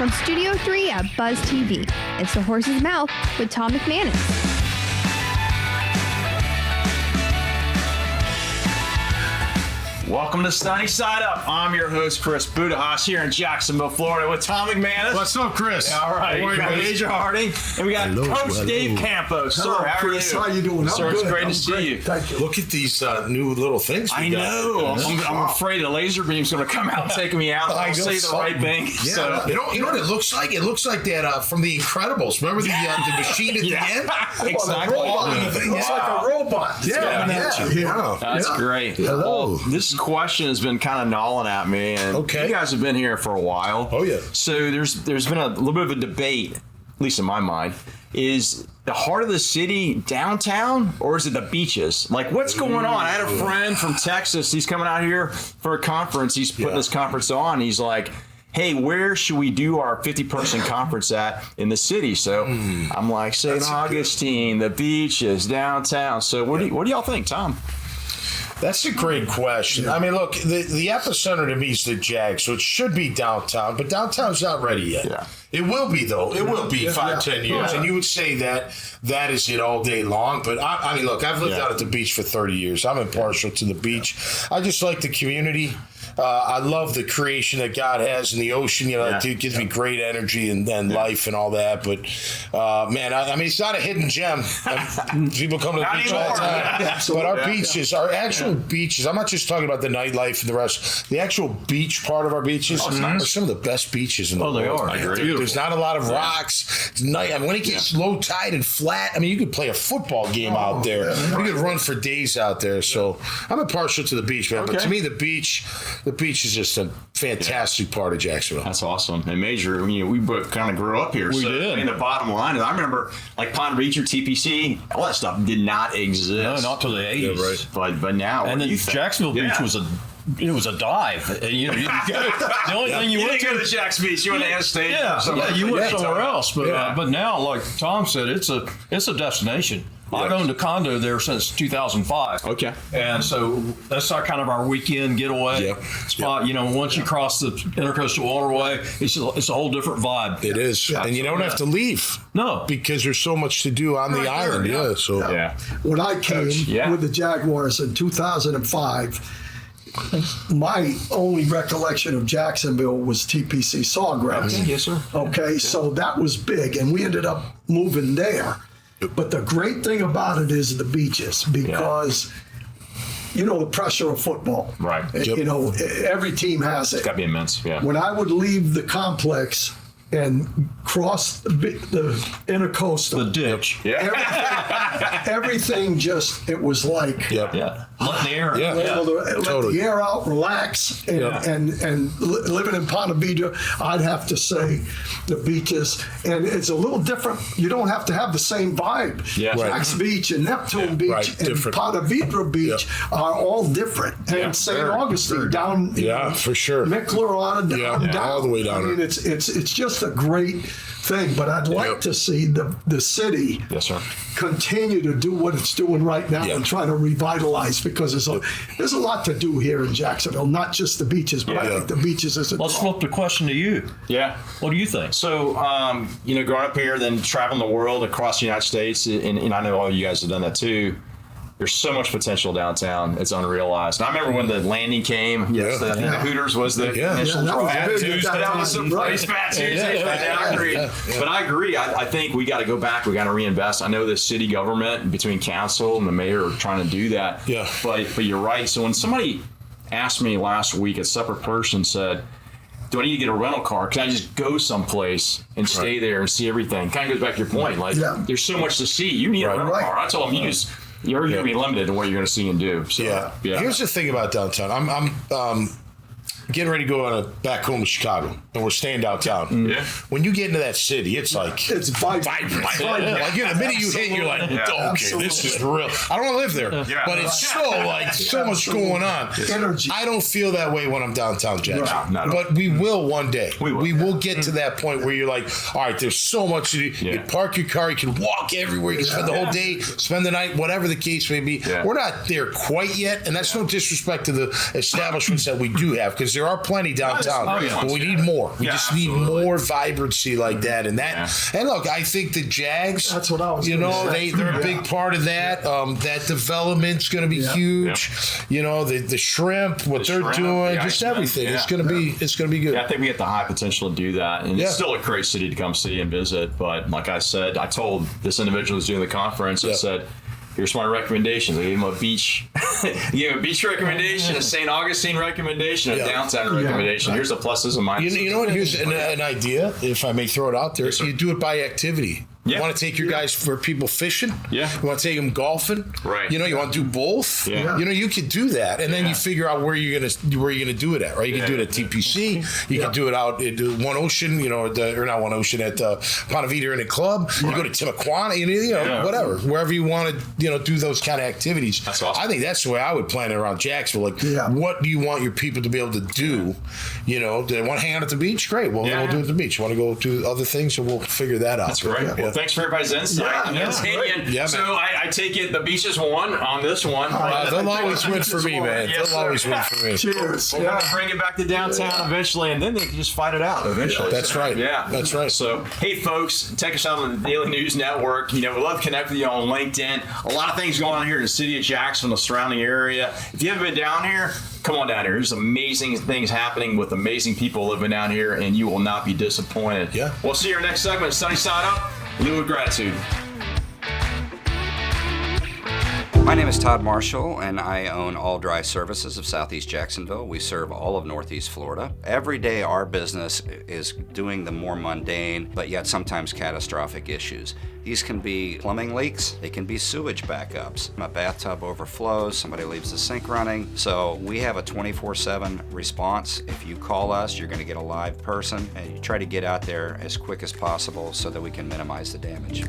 From Studio 3 at Buzz TV, it's The Horse's Mouth with Tom McManus. Welcome to Sunny Side Up. I'm your host, Chris Budahash, here in Jacksonville, Florida, with Tom McManus. What's up, Chris? All right. We got Major Harding, and we got Coach Dave Campo. Sir, how are you? How you doing? Sir, it's great to see you. Thank you. Look at these new little things. I know. I'm afraid a laser beam's going to come out and take me out. I'll say the right thing. Yeah. So. You know what it looks like? It looks like that from The Incredibles. Remember the machine at the end? Exactly. It's like a robot. Yeah. That's great. Hello. Well, this question has been kind of gnawing at me, and you guys have been here for a while. Oh, yeah. So there's been a little bit of a debate, at least in my mind. Is the heart of the city downtown, or is it the beaches? Like, what's going on? I had a friend from Texas. He's coming out here for a conference. He's putting this conference on. He's like, hey, where should we do our 50-person conference at in the city? So I'm like, St. Augustine, the beaches, downtown. So what do y'all think, Tom? That's a great question. I mean, look, the epicenter to me is the Jag, so it should be downtown, but downtown's not ready yet. Yeah. It will be, though. It will be 5-10 years. And you would say that is it all day long. But, I mean, look, I've lived out at the beach for 30 years. I'm impartial to the beach. I just like the community. I love the creation that God has in the ocean. You know, it gives me great energy and life and all that. But, man, I mean, it's not a hidden gem. People come to the beach all the time. But our beaches, our actual beaches, I'm not just talking about the nightlife and the rest. The actual beach part of our beaches are some of the best beaches in the world. They are. I agree. There's not a lot of rocks. It's night. I mean, when it gets low tide and flat, I mean, you could play a football game out there. You could run for days out there. So I'm impartial to the beach, man. But to me, the beach is just a fantastic part of Jacksonville. That's awesome. And Major, we both kind of grew up here. We did. I mean, the bottom line is, I remember like Pond Beach or TPC, all that stuff did not exist. No, not till the 80s. Yeah, right. But now, and then Jacksonville Beach was a dive. The only thing you went to the Jack's Beach, you went to Anastasia. You went somewhere else. But now, like Tom said, it's a destination. I've owned a condo there since 2005. Okay. And so that's kind of our weekend getaway spot. You know, once you cross the Intercoastal Waterway, it's a whole different vibe. It is. Yeah. And you don't have to leave. No. Because there's so much to do on the island. When I came with the Jaguars in 2005, my only recollection of Jacksonville was TPC Sawgrass. Okay. Yes, sir. Okay, so that was big, and we ended up moving there. But the great thing about it is the beaches, because you know the pressure of football. Right. You know, every team has it. It's got to be immense. Yeah. When I would leave the complex and cross the intercoastal, the ditch. Everything just, it was like let the air let the air out, relax, and living in Ponte Vedra, I'd have to say the beaches, and it's a little different. You don't have to have the same vibe. Jack's Beach and Neptune Beach and Ponte Vedra Beach are all different. And St. Augustine down, for sure, Mickler on down, all the way down. I mean, it's just a great thing, but I'd like to see the city continue to do what it's doing right now and try to revitalize, because there's a lot to do here in Jacksonville, not just the beaches, but I think the beaches is a Let's flip the question to you. Yeah. What do you think? So, growing up here, then traveling the world across the United States, and I know all you guys have done that too. There's so much potential downtown. It's unrealized. And I remember when the landing came. Yes, the Hooters was the initial Fat Tuesday. That was some place, Fat Tuesday. But I agree. I think we got to go back. We got to reinvest. I know the city government, between council and the mayor, are trying to do that. Yeah. But you're right. So when somebody asked me last week, a separate person said, do I need to get a rental car? Can I just go someplace and stay there and see everything? Kind of goes back to your point. Like, there's so much to see. You need a rental car. I told them, you're going to be limited in what you're going to see and do. So, Here's the thing about downtown. I'm getting ready to go back home to Chicago, and we're staying downtown. Yeah. When you get into that city, it's like it's vibrant. Like the minute you hit, you're like, okay, this is real. I don't want to live there, but it's so much going on. Energy. I don't feel that way when I'm downtown Jackson, but we will one day. We will get to that point where you're like, all right, there's so much to do. You can park your car, you can walk everywhere, you can spend the whole day, spend the night, whatever the case may be. We're not there quite yet, and that's no disrespect to the establishments that we do have. because there are plenty downtown, but we need more. We just need more vibrancy like that. And and look, I think the Jags, that's what I was they're a big part of that. That development's going to be huge. You know, the shrimp, what they're doing, just everything. It's going to be good. Yeah, I think we have the high potential to do that. And it's still a great city to come see and visit. But like I said, I told this individual who's doing the conference, I said, here's my recommendations. I gave him a beach, recommendation, a St. Augustine recommendation, a downtown recommendation. Here's the pluses and minuses. You know what? Here's an idea, if I may throw it out there. Yes, you do it by activity. You want to take your guys for people fishing? Yeah. You want to take them golfing? Right. You know, you want to do both? Yeah. You know, you could do that, and then you figure out where you're gonna do it at, right? You can do it at TPC. You can do it out at One Ocean, you know, or not One Ocean, at Ponte Vedra in a club. You go to Timaquana, you know, whatever, wherever you want to, you know, do those kind of activities. That's awesome. I think that's the way I would plan it around Jacksonville. Like, what do you want your people to be able to do? You know, do they want to hang out at the beach? Great. Well, we'll do it at the beach. You want to go do other things, so we'll figure that out. That's great. Well, thanks for everybody's insight and opinion. Yeah, so I take it the beaches won on this one. They'll always win for me, man. They'll always win for me. Cheers. We're gonna bring it back to downtown eventually, and then they can just fight it out eventually. That's right. Yeah, that's right. So, hey, folks, check us out on the Daily News Network. You know, we love to connect with you on LinkedIn. A lot of things going on here in the city of Jackson, the surrounding area. If you haven't been down here, come on down here. There's amazing things happening with amazing people living down here, and you will not be disappointed. Yeah. We'll see you in our next segment. Sunny Side Up. Live with gratitude. My name is Todd Marshall, and I own All Dry Services of Southeast Jacksonville. We serve all of Northeast Florida. Every day our business is doing the more mundane, but yet sometimes catastrophic issues. These can be plumbing leaks, they can be sewage backups. A bathtub overflows, somebody leaves the sink running. So we have a 24/7 response. If you call us, you're going to get a live person, and you try to get out there as quick as possible so that we can minimize the damage.